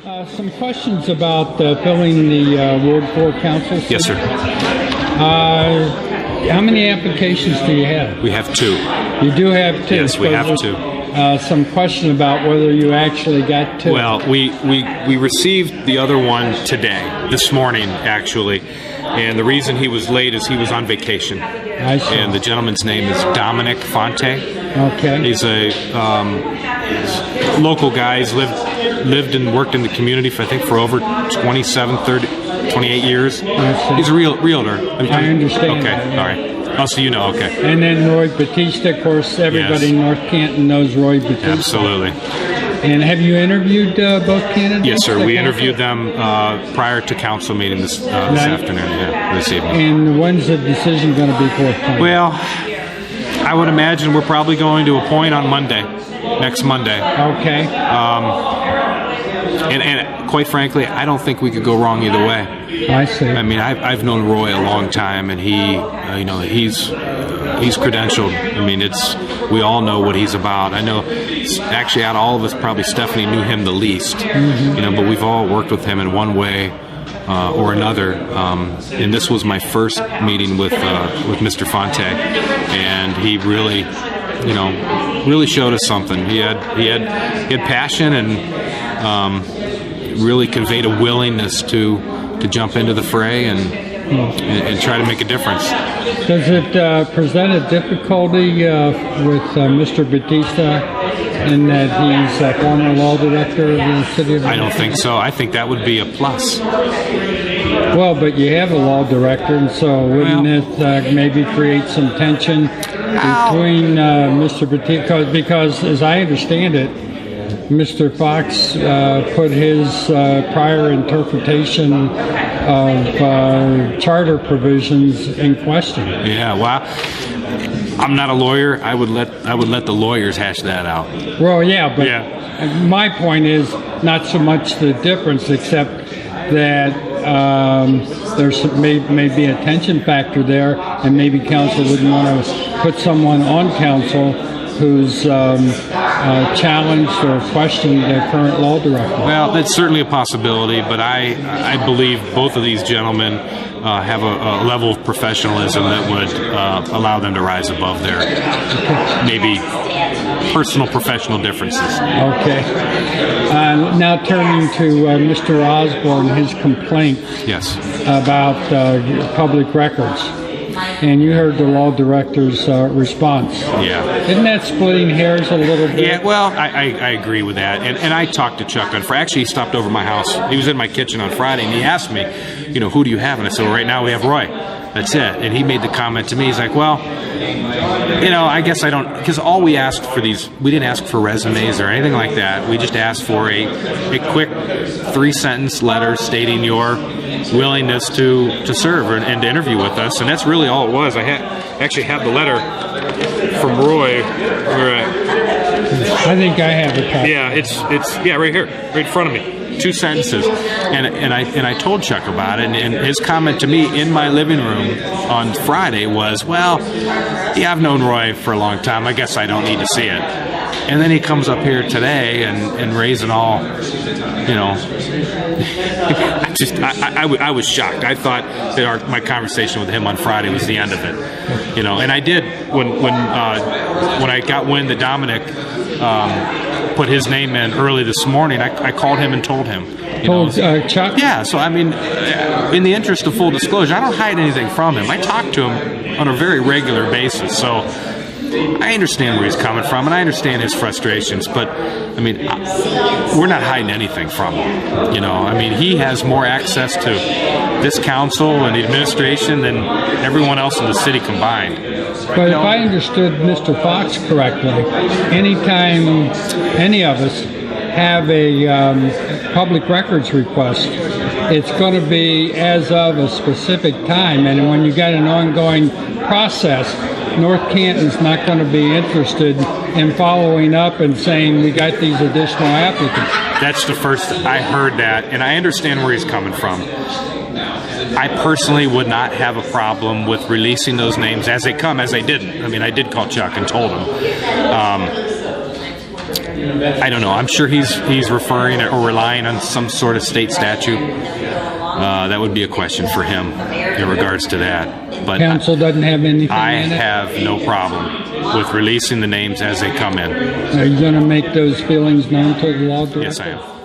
Some questions about filling the Ward 4 council seat. Yes, sir. How many applications do you have? We have 2. You do have 2? Yes, we have 2. Some question about whether you actually got 2. Well, we received the other one today, this morning, actually. And the reason he was late is he was on vacation. I see. And the gentleman's name is Dominic Fonte. Okay. He's a local guy. He's lived and worked in the community for, I think, for over 28 years. He's a realtor. I understand. Okay, all right. Oh, so you know, okay. And then Roy Batista, of course, everybody in North Canton knows Roy Batista. Absolutely. And have you interviewed both candidates? Yes, sir. We interviewed them prior to council meeting this afternoon, this evening. And when's the decision going to be forthcoming? Well, I would imagine we're probably going to appoint on Monday, next Monday. Okay. And quite frankly, I don't think we could go wrong either way. I see. I mean, I've known Roy a long time, and he's credentialed. I mean, we all know what he's about. I know, actually, out of all of us, probably Stephanie knew him the least. Mm-hmm. But we've all worked with him in one way or another. And this was my first meeting with Mr. Fonte, and he really, really showed us something. He had passion and really conveyed a willingness to jump into the fray and try to make a difference. Does it present a difficulty with Mr. Batista in that he's a former law director of the city of? I don't think so. I think that would be a plus. Well, but you have a law director, and so wouldn't it maybe create some tension between Mr. Batista? Because as I understand it, Mr. Fox put his prior interpretation of charter provisions in question. Yeah, well, I'm not a lawyer. I would let the lawyers hash that out. Well, yeah, but my point is not so much the difference, except that there's may be a tension factor there, and maybe council wouldn't want to put someone on council who's challenged or questioned the current law director. Well, that's certainly a possibility, but I believe both of these gentlemen have a level of professionalism that would allow them to rise above their maybe personal professional differences. Okay. Now turning to Mr. Osborne, his complaint about public records. And you heard the law director's response. Yeah. Isn't that splitting hairs a little bit? Yeah, well, I agree with that. And I talked to Chuck on Friday. Actually, he stopped over my house. He was in my kitchen on Friday, and he asked me, who do you have? And I said, well, right now we have Roy. That's it. And he made the comment to me. He's like, well, I guess I don't, because all we asked for we didn't ask for resumes or anything like that. We just asked for a quick 3-sentence letter stating your willingness to serve and to interview with us, and that's really all it was. I actually have the letter from Roy. I think I have it. Yeah, it's right here, right in front of me. 2 sentences, and I told Chuck about it, and his comment to me in my living room on Friday was, well, yeah, I've known Roy for a long time. I guess I don't need to see it. And then he comes up here today and raising all, I was shocked. I thought that my conversation with him on Friday was the end of it, And I did when I got wind that Dominic put his name in early this morning. I called him and told him. Told Chuck? Yeah. So I mean, in the interest of full disclosure, I don't hide anything from him. I talk to him on a very regular basis. So I understand where he's coming from, and I understand his frustrations, but, I mean, we're not hiding anything from him, I mean, he has more access to this council and the administration than everyone else in the city combined. But if I understood Mr. Fox correctly, anytime any of us have a public records request, it's going to be as of a specific time, and when you got an ongoing process, North Canton's not going to be interested in following up and saying we got these additional applicants. That's the first I heard that, and I understand where he's coming from. I personally would not have a problem with releasing those names as they come, as they didn't. I mean, I did call Chuck and told him. I don't know. I'm sure he's referring or relying on some sort of state statute. That would be a question for him in regards to that. But Council doesn't have anything I in it? have no problem with releasing the names as they come in. Are you going to make those feelings known to the law director? Yes, I am.